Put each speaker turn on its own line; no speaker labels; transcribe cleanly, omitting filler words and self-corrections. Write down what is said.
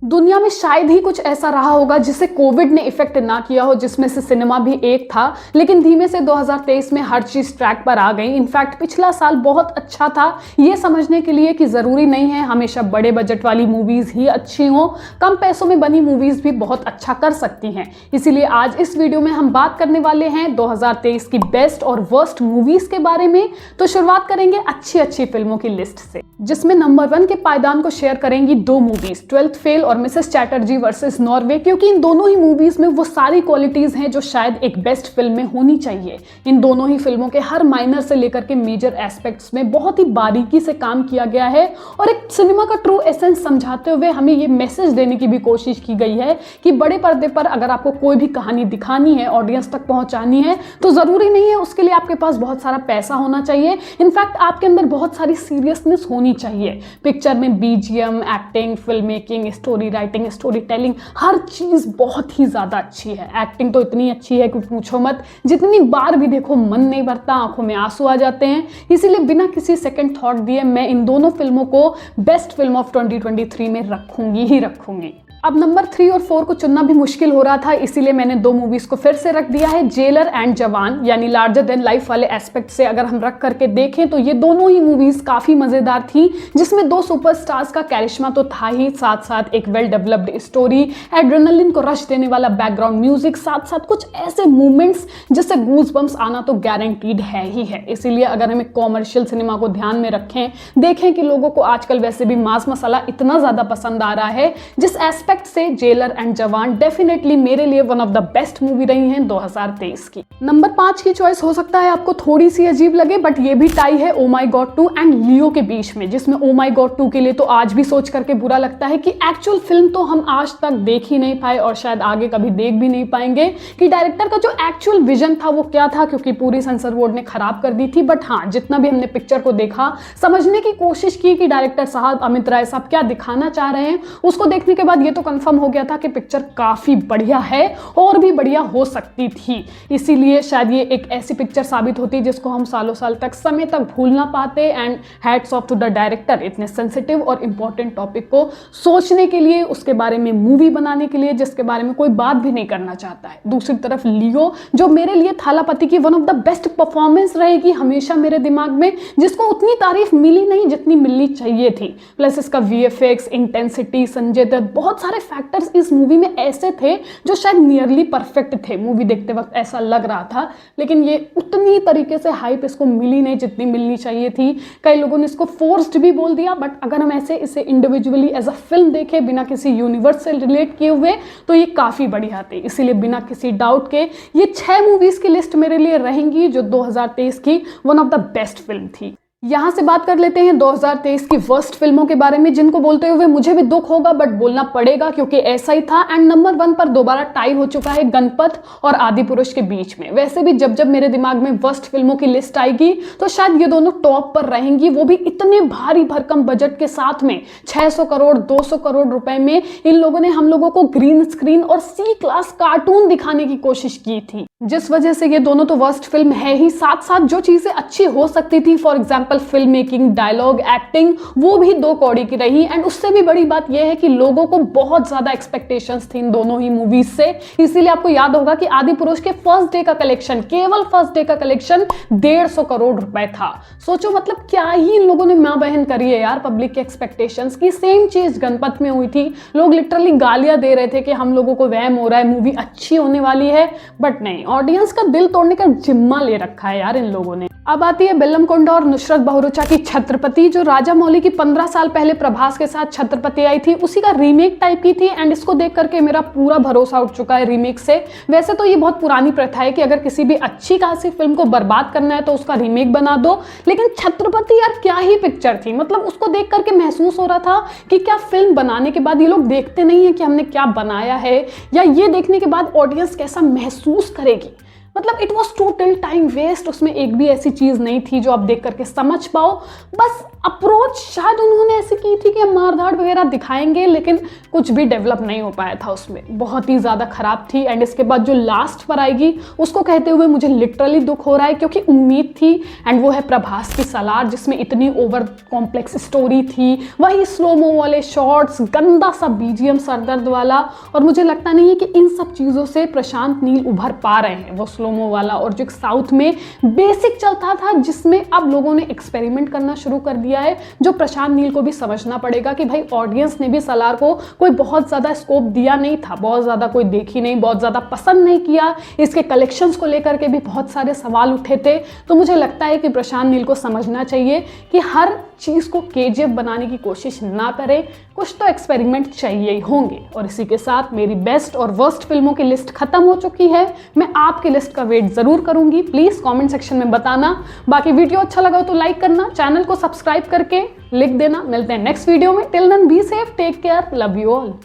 दुनिया में शायद ही कुछ ऐसा रहा होगा जिसे कोविड ने इफेक्ट ना किया हो, जिसमें से सिनेमा भी एक था। लेकिन धीमे से 2023 में हर चीज ट्रैक पर आ गई। इनफैक्ट पिछला साल बहुत अच्छा था ये समझने के लिए कि जरूरी नहीं है हमेशा बड़े बजट वाली मूवीज ही अच्छी हो, कम पैसों में बनी मूवीज भी बहुत अच्छा कर सकती हैं। इसीलिए आज इस वीडियो में हम बात करने वाले हैं 2023 की बेस्ट और वर्स्ट मूवीज के बारे में। तो शुरुआत करेंगे अच्छी अच्छी फिल्मों की लिस्ट से, जिसमें नंबर 1 के पायदान को शेयर करेंगी दो मूवीज, 12th फेल और मिसेस चैटर्जी वर्सेस नॉर्वे, क्योंकि इन दोनों ही मूवीज में वो सारी क्वालिटीज हैं जो शायद एक बेस्ट फिल्म में होनी चाहिए। इन दोनों ही फिल्मों के हर माइनर से लेकर के मेजर एस्पेक्ट्स में बहुत ही बारीकी से काम किया गया है और एक सिनेमा का ट्रू एसेंस समझाते हुए हमें ये मैसेज देने की भी कोशिश की गई है कि बड़े पर्दे पर अगर आपको कोई भी कहानी दिखानी है, ऑडियंस तक पहुंचानी है, तो जरूरी नहीं है उसके लिए आपके पास बहुत सारा पैसा होना चाहिए। इनफैक्ट आपके अंदर बहुत सारी सीरियसनेस होनी चाहिए। पिक्चर में BGM, acting, film making, story writing, story telling, हर चीज बहुत ही ज्यादा अच्छी है। एक्टिंग तो इतनी अच्छी है कि पूछो मत, जितनी बार भी देखो मन नहीं भरता, आंखों में आंसू आ जाते हैं। इसीलिए बिना किसी सेकंड थॉट दिए मैं इन दोनों फिल्मों को बेस्ट फिल्म ऑफ 2023 में रखूंगी ही रखूंगी। अब नंबर 3 और 4 को चुनना भी मुश्किल हो रहा था, इसीलिए मैंने दो मूवीज को फिर से रख दिया है। जेलर एंड जवान, यानी लार्जर देन लाइफ वाले एस्पेक्ट से अगर हम रख करके देखें तो ये दोनों ही मूवीज काफी मजेदार थी, जिसमें दो सुपरस्टार्स का कैरिश्मा तो था ही, साथ साथ एक वेल डेवलप्ड स्टोरी, एड्रेनलिन को रश देने वाला बैकग्राउंड म्यूजिक, साथ साथ कुछ ऐसे मूवमेंट्स जिससे गूज बम्स आना तो गारंटीड है ही है। इसीलिए अगर हम एक कॉमर्शियल सिनेमा को ध्यान में रखें, देखें कि लोगों को आजकल वैसे भी मास मसाला इतना ज्यादा पसंद आ रहा है, जिस एस्पेक्ट से जेलर एंड जवान डेफिनेटली मेरे लिए one of the best movie रही हैं 2023 की। नंबर 5 की चॉइस हो सकता है आपको थोड़ी सी अजीब लगे, बट ये भी टाई है ओ माई गॉड 2 एंड लियो के बीच में, जिसमें ओ माई गॉड 2 के लिए तो आज भी सोच करके बुरा लगता है कि एक्चुअल फिल्म तो हम आज तक देख ही नहीं पाए और शायद आगे कभी देख भी नहीं पाएंगे कि डायरेक्टर का जो एक्चुअल विजन था वो क्या था, क्योंकि पूरी सेंसर बोर्ड ने खराब कर दी थी। बट हाँ, जितना भी हमने पिक्चर को देखा, समझने की कोशिश की कि डायरेक्टर साहब अमित राय साहब क्या दिखाना चाह रहे हैं, उसको देखने के बाद ये तो कंफर्म हो गया था कि पिक्चर काफी बढ़िया है और भी बढ़िया हो सकती थी। इसीलिए शायद ये एक ऐसी पिक्चर साबित होती जिसको हम सालों साल तक समय तक भूल ना पाते। And hats off to the director, इतने सेंसिटिव और इंपॉर्टेंट टॉपिक को सोचने के लिए, उसके बारे में मूवी बनाने के लिए जिसके बारे में कोई बात भी नहीं करना चाहता है। दूसरी तरफ लियो, जो मेरे लिए थालापति की one of the best performance रहेगी हमेशा मेरे दिमाग में, जिसको उतनी तारीफ मिली नहीं जितनी मिलनी चाहिए थी। प्लस इसका वीएफएक्स, इंटेंसिटी, संजय दत्त, बहुत सारे फैक्टर्स इस मूवी में ऐसे थे जो शायद नियरली परफेक्ट थे। मूवी देखते वक्त ऐसा लग रहा था, लेकिन ये उतनी तरीके से हाइप इसको मिली नहीं जितनी मिलनी चाहिए थी। कई लोगों ने इसको फोर्स्ड भी बोल दिया, बट अगर हम ऐसे इसे इंडिविजुअली एज अ फिल्म देखें बिना किसी यूनिवर्स से रिलेट किए हुए, तो ये काफी बढ़िया थी। इसीलिए बिना किसी डाउट के ये 6 मूवीज की लिस्ट मेरे लिए रहेंगी जो 2023 की one of the best film थी। यहां से बात कर लेते हैं 2023 की वर्स्ट फिल्मों के बारे में, जिनको बोलते हुए मुझे भी दुख होगा बट बोलना पड़ेगा क्योंकि ऐसा ही था। एंड नंबर 1 पर दोबारा टाई हो चुका है गणपत और आदि पुरुष के बीच में। वैसे भी जब जब मेरे दिमाग में वर्स्ट फिल्मों की लिस्ट आएगी तो शायद ये दोनों टॉप पर रहेंगी, वो भी इतने भारी भरकम बजट के साथ में। 600 करोड़ 200 करोड़ रुपए में इन लोगों ने हम लोगों को ग्रीन स्क्रीन और सी क्लास कार्टून दिखाने की कोशिश की थी, जिस वजह से ये दोनों तो वर्स्ट फिल्म है ही। साथ साथ जो चीजें अच्छी हो सकती थी, for example film making, dialogue, acting, वो भी 2 कौड़ी की रही। एंड उससे भी बड़ी बात यह है कि लोगों को बहुत ज्यादा एक्सपेक्टेशंस थी इन दोनों ही मूवीज से। इसीलिए आपको याद होगा कि आदि पुरुष के फर्स्ट डे का कलेक्शन, केवल फर्स्ट डे का कलेक्शन 150 करोड़ रुपए था। सोचो मतलब क्या ही इन लोगों ने मां बहन करी है यार पब्लिक के एक्सपेक्टेशंस की। सेम चीज गणपत में हुई थी, लोग लिटरली गालियां दे रहे थे कि हम लोगों को वहम हो रहा है, मूवी अच्छी होने वाली है, बट नहीं, ऑडियंस का दिल तोड़ने का जिम्मा ले रखा है यार इन लोगों ने। अब आती है बेल्लमकोंडा और नुसरत बहुरुचा की छत्रपति, जो राजा मौली की 15 साल पहले प्रभास के साथ छत्रपति आई थी, उसी का रीमेक टाइप की थी। एंड इसको देख करके मेरा पूरा भरोसा उठ चुका है रीमेक से। वैसे तो ये बहुत पुरानी प्रथा है कि अगर किसी भी अच्छी खासी फिल्म को बर्बाद करना है तो उसका रीमेक बना दो, लेकिन छत्रपति यार क्या ही पिक्चर थी। मतलब उसको देख करके महसूस हो रहा था कि क्या फिल्म बनाने के बाद ये लोग देखते नहीं है कि हमने क्या बनाया है, या ये देखने के बाद ऑडियंस कैसा महसूस करेगी। मतलब it was total time waste. उसमें एक भी ऐसी चीज़ नहीं थी जो आप देख करके समझ पाओ। बस अप्रोच शायद उन्होंने ऐसी की थी कि हम मारधाड़ वगैरह दिखाएंगे, लेकिन कुछ भी डेवलप नहीं हो पाया था उसमें, बहुत ही ज़्यादा खराब थी। एंड इसके बाद जो लास्ट पर आएगी उसको कहते हुए मुझे लिटरली दुख हो रहा है, क्योंकि उम्मीद थी, एंड वो है प्रभास की सलार, जिसमें इतनी ओवर कॉम्प्लेक्स स्टोरी थी, वही स्लोमो वाले शॉट्स, गंदा सा बीजीएम सरदर्द वाला। और मुझे लगता नहीं है कि इन सब चीज़ों से प्रशांत नील उभर पा रहे हैं। वो स्लोमो वाला और जो साउथ में बेसिक चलता था, जिसमें अब लोगों ने एक्सपेरिमेंट करना शुरू कर दिया है, जो प्रशांत नील को भी समझना पड़ेगा कि भाई ऑडियंस ने भी सलार को कोई बहुत ज़्यादा स्कोप दिया नहीं था, बहुत ज़्यादा कोई देखी नहीं, बहुत ज़्यादा पसंद नहीं किया। इसके कलेक्शंस को लेकर के भी बहुत सारे सवाल उठे थे। तो मुझे लगता है कि प्रशांत नील को समझना चाहिए कि हर चीज़ को केजीएफ बनाने की कोशिश ना करें, कुछ तो एक्सपेरिमेंट चाहिए ही होंगे। और इसी के साथ मेरी बेस्ट और वर्स्ट फिल्मों की लिस्ट खत्म हो चुकी है। मैं आपकी लिस्ट का वेट ज़रूर करूंगी, प्लीज़ कमेंट सेक्शन में बताना। बाकी वीडियो अच्छा लगा तो लाइक करना, चैनल को सब्सक्राइब करके लिख देना। मिलते हैं नेक्स्ट वीडियो में। Till then be safe, take care, love you all.